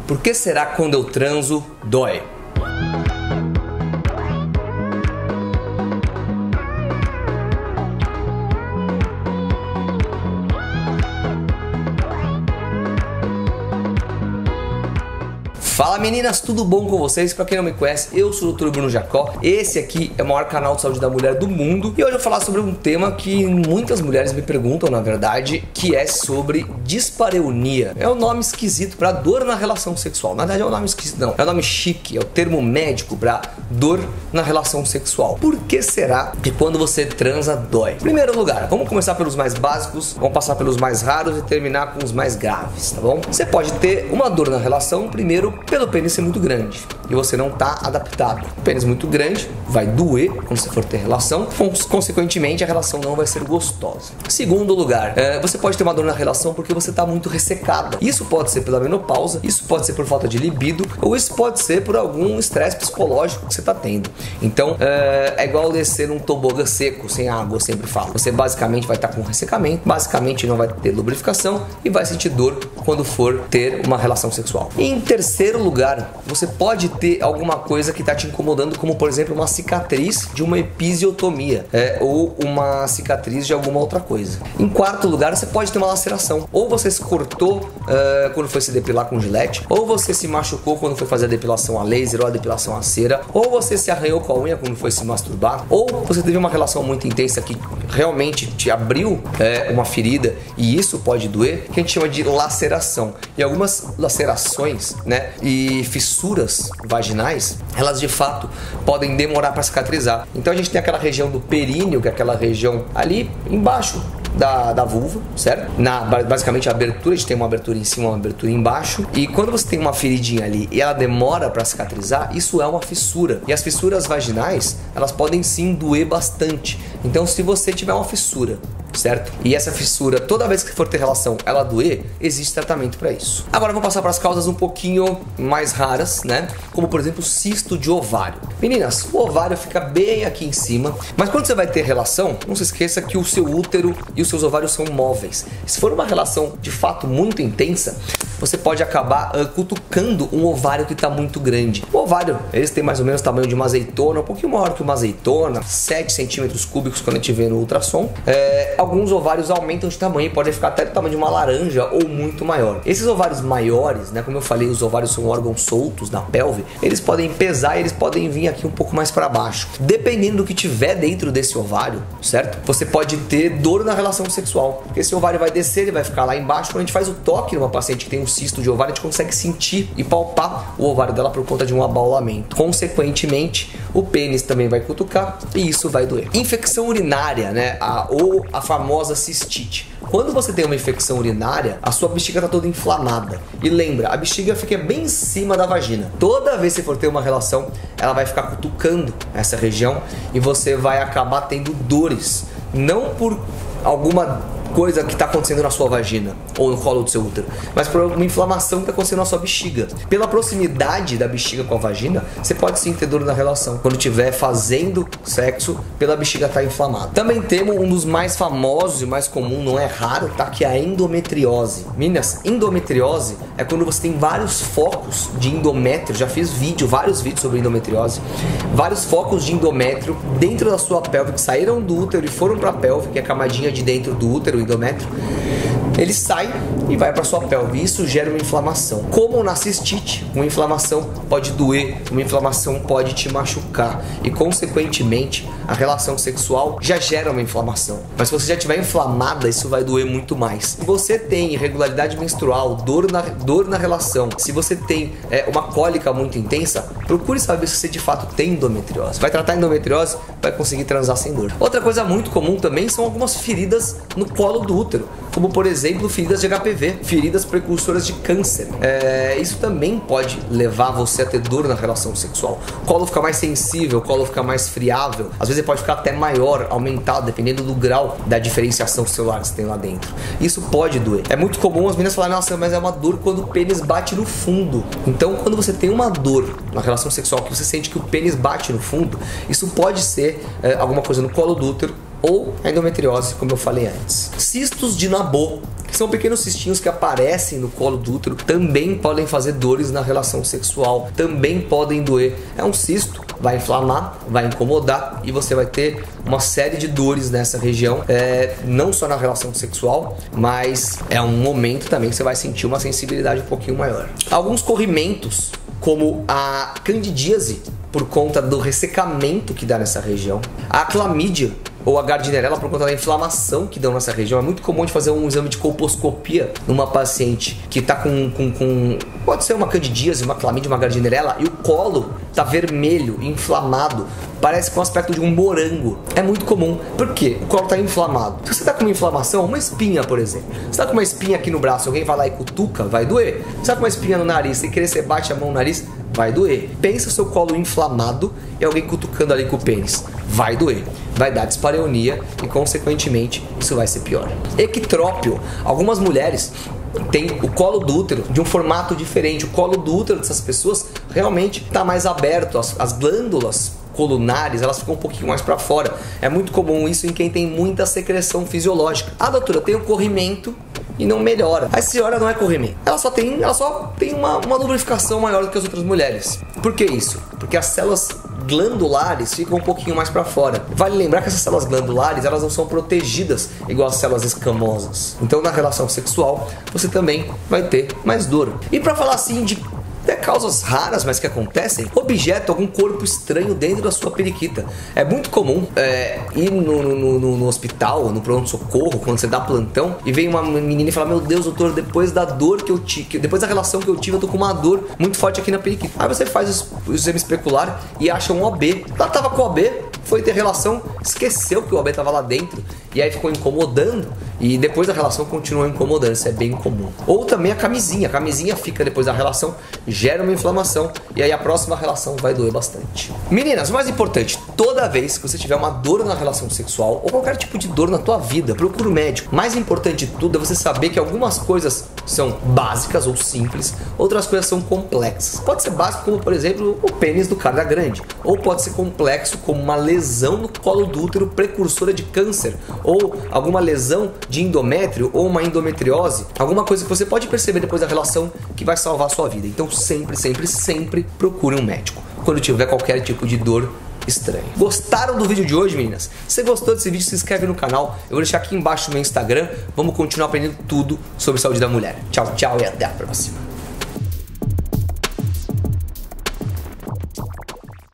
Por que será que quando eu transo, dói? Fala meninas, tudo bom com vocês? Pra quem não me conhece, eu sou o Dr. Bruno Jacó. Esse aqui é o maior canal de saúde da mulher do mundo. E hoje eu vou falar sobre um tema que muitas mulheres me perguntam, na verdade, que é sobre dispareunia. É um nome esquisito pra dor na relação sexual. Na verdade é um nome esquisito, não. É um nome chique, é o termo médico pra dor na relação sexual. Por que será que quando você transa, dói? Em primeiro lugar, vamos começar pelos mais básicos, vamos passar pelos mais raros e terminar com os mais graves, tá bom? Você pode ter uma dor na relação, primeiro, pelo pênis ser muito grande e você não tá adaptado. O pênis muito grande vai doer quando você for ter relação, consequentemente a relação não vai ser gostosa. Segundo lugar, você pode ter uma dor na relação porque você tá muito ressecada. Isso pode ser pela menopausa, isso pode ser por falta de libido, ou isso pode ser por algum estresse psicológico que você tá tendo. Então, é igual descer num tobogã seco, sem água, eu sempre falo. Você basicamente vai estar com ressecamento, basicamente não vai ter lubrificação e vai sentir dor quando for ter uma relação sexual. Em terceiro lugar, você pode ter alguma coisa que está te incomodando, como por exemplo uma cicatriz de uma episiotomia, ou uma cicatriz de alguma outra coisa. Em quarto lugar, você pode ter uma laceração, ou você se cortou quando foi se depilar com gilete, ou você se machucou quando foi fazer a depilação a laser ou a depilação a cera, ou você se arranhou com a unha quando foi se masturbar, ou você teve uma relação muito intensa que realmente te abriu uma ferida, e isso pode doer, que a gente chama de laceração. E algumas lacerações, né, e fissuras vaginais, elas de fato podem demorar para cicatrizar. Então a gente tem aquela região do períneo, que é aquela região ali embaixo da vulva, certo? Basicamente a abertura, a gente tem uma abertura em cima, uma abertura embaixo, e quando você tem uma feridinha ali e ela demora para cicatrizar, isso é uma fissura. E as fissuras vaginais, elas podem sim doer bastante. Então se você tiver uma fissura, certo? E essa fissura, toda vez que for ter relação, ela doer, existe tratamento para isso. Agora vamos passar para as causas um pouquinho mais raras, né? Como por exemplo, cisto de ovário. Meninas, o ovário fica bem aqui em cima, mas quando você vai ter relação, não se esqueça que o seu útero e os seus ovários são móveis. Se for uma relação de fato muito intensa, você pode acabar cutucando um ovário que está muito grande. O ovário, eles têm mais ou menos o tamanho de uma azeitona, um pouquinho maior que uma azeitona, 7 centímetros cúbicos quando a gente vê no ultrassom. Alguns ovários aumentam de tamanho, podem ficar até do tamanho de uma laranja ou muito maior. Esses ovários maiores, né, como eu falei, os ovários são órgãos soltos da pelve, eles podem pesar e eles podem vir aqui um pouco mais para baixo. Dependendo do que tiver dentro desse ovário, certo? Você pode ter dor na relação sexual, porque esse ovário vai descer, ele vai ficar lá embaixo. Quando a gente faz o toque numa paciente que tem um cisto de ovário, a gente consegue sentir e palpar o ovário dela por conta de um abaulamento. Consequentemente, o pênis também vai cutucar e isso vai doer. Infecção urinária, né, ou a famosa cistite. Quando você tem uma infecção urinária, a sua bexiga está toda inflamada. E lembra, a bexiga fica bem em cima da vagina. Toda vez que você for ter uma relação, ela vai ficar cutucando essa região e você vai acabar tendo dores. Não por alguma coisa que está acontecendo na sua vagina ou no colo do seu útero, mas por uma inflamação que está acontecendo na sua bexiga. Pela proximidade da bexiga com a vagina, você pode sim ter dor na relação quando estiver fazendo sexo pela bexiga estar inflamada. Também temos um dos mais famosos e mais comum, não é raro, tá? Que é a endometriose. Meninas, endometriose é quando você tem vários focos de endométrio. Já fiz vários vídeos sobre endometriose. Vários focos de endométrio dentro da sua pelve que saíram do útero e foram para a pelve, que é a camadinha de dentro do útero, endométrio. Ele sai e vai para sua pelve. Isso gera uma inflamação. Como na cistite, uma inflamação pode doer, uma inflamação pode te machucar e, consequentemente, a relação sexual já gera uma inflamação. Mas se você já estiver inflamada, isso vai doer muito mais. Se você tem irregularidade menstrual, dor na relação, se você tem uma cólica muito intensa, procure saber se você de fato tem endometriose. Vai tratar a endometriose, vai conseguir transar sem dor. Outra coisa muito comum também são algumas feridas no colo do útero, como por exemplo feridas de HPV, feridas precursoras de câncer. Isso também pode levar você a ter dor na relação sexual. O colo fica mais sensível, o colo fica mais friável, às vezes ele pode ficar até maior, aumentado, dependendo do grau da diferenciação celular que você tem lá dentro. Isso pode doer. É muito comum as meninas falarem, nossa, mas é uma dor quando o pênis bate no fundo. Então, quando você tem uma dor na relação sexual, que você sente que o pênis bate no fundo, isso pode ser alguma coisa no colo do útero ou a endometriose, como eu falei antes. Cistos de Nabot São pequenos cistinhos que aparecem no colo do útero, também podem fazer dores na relação sexual, também podem doer. É um cisto, vai inflamar, vai incomodar e você vai ter uma série de dores nessa região, não só na relação sexual, mas é um momento também que você vai sentir uma sensibilidade um pouquinho maior. Alguns corrimentos, como a candidíase, por conta do ressecamento que dá nessa região, a clamídia ou a gardnerella por conta da inflamação que dão nessa região. É muito comum de fazer um exame de colposcopia numa paciente que está pode ser uma candidíase, uma clamídia, uma gardnerella, e o colo tá vermelho, inflamado, parece com o aspecto de um morango. É muito comum. Por quê? O colo tá inflamado. Se você tá com uma inflamação, uma espinha, por exemplo. Você tá com uma espinha aqui no braço, alguém vai lá e cutuca, vai doer. Você tá com uma espinha no nariz, sem querer você bate a mão no nariz, vai doer. Pensa o seu colo inflamado e alguém cutucando ali com o pênis, vai doer. Vai dar dispareunia e, consequentemente, isso vai ser pior. Ectrópio. Algumas mulheres têm o colo do útero de um formato diferente. O colo do útero dessas pessoas realmente está mais aberto. As glândulas colunares, elas ficam um pouquinho mais para fora. É muito comum isso em quem tem muita secreção fisiológica. A doutora tem o corrimento e não melhora. A senhora não é corrimento. Ela só tem uma lubrificação maior do que as outras mulheres. Por que isso? Porque as células glandulares ficam um pouquinho mais para fora. Vale lembrar que essas células glandulares, elas não são protegidas igual as células escamosas. Então, na relação sexual, você também vai ter mais dor. E para falar assim de causas raras, mas que acontecem, objeto, algum corpo estranho dentro da sua periquita. É muito comum ir no hospital, no pronto-socorro, quando você dá plantão, e vem uma menina e fala: meu Deus, doutor, depois da dor que eu tive, depois da relação que eu tive, eu tô com uma dor muito forte aqui na periquita. Aí você faz o exame especular e acha um OB. Ela tava com OB, foi ter relação, esqueceu que o OB tava lá dentro, e aí ficou incomodando, e depois da relação continuou incomodando. Isso é bem comum. Ou também a camisinha. A camisinha fica depois da relação, gera uma inflamação, e aí a próxima relação vai doer bastante. Meninas, o mais importante, toda vez que você tiver uma dor na relação sexual, ou qualquer tipo de dor na tua vida, procura um médico. Mais importante de tudo é você saber que algumas coisas são básicas ou simples, outras coisas são complexas. Pode ser básico, como por exemplo o pênis do cara grande, ou pode ser complexo, como uma lesão no colo do útero precursora de câncer, ou alguma lesão de endométrio, ou uma endometriose, alguma coisa que você pode perceber depois da relação que vai salvar a sua vida. Então sempre procure um médico quando tiver qualquer tipo de dor estranha. Gostaram do vídeo de hoje, meninas? Se gostou desse vídeo, se inscreve no canal. Eu vou deixar aqui embaixo o meu Instagram. Vamos continuar aprendendo tudo sobre saúde da mulher. Tchau, tchau e até a próxima.